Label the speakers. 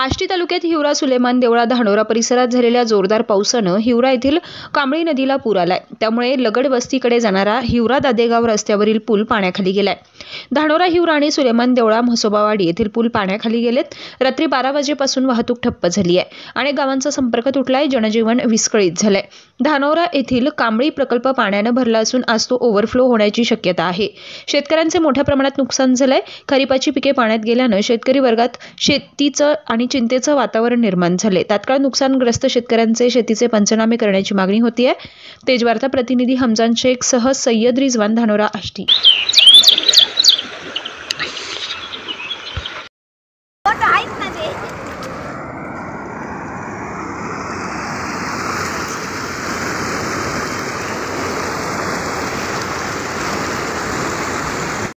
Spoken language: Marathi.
Speaker 1: आष्टी तालुक्यात हिवरा सुलेमान देवळा धानोरा परिसरात झालेल्या जोरदार पावसानं हिवरा येथील कांबळी नदीला पूर आलाय। त्यामुळे लगड वस्तीकडे जाणारा हिवरा दादेगाव रस्त्यावरील पूल पाण्याखाली गेलाय। धानोरा हिवरा आणि सुलेमान देवळा म्हसोबावाडी येथील पूल पाण्याखाली गेलेत। रात्री 12 वाजेपासून वाहतूक ठप्प झाली आहे। अनेक गावांचा संपर्क तुटलाय, जनजीवन विस्कळीत झालंय। धानोरा येथील कांबळी प्रकल्प पाण्याने भरला असून आज तो ओव्हरफ्लो होण्याची शक्यता आहे। शेतकऱ्यांचे मोठ्या प्रमाणात नुकसान झालंय। खरीपाची पिके पाण्यात गेल्यानं शेतकरी वर्गात शेतीचं आणि चिंतेचं वातावरण निर्माण झाले। तात्काळ नुकसानग्रस्त शेतकऱ्यांचे शेतीचे पंचनामे करण्याची मागणी होती आहे। तेज वार्ता प्रतिनिधी हमजान शेख सह सय्यद रिजवान, धानोरा, आष्टी।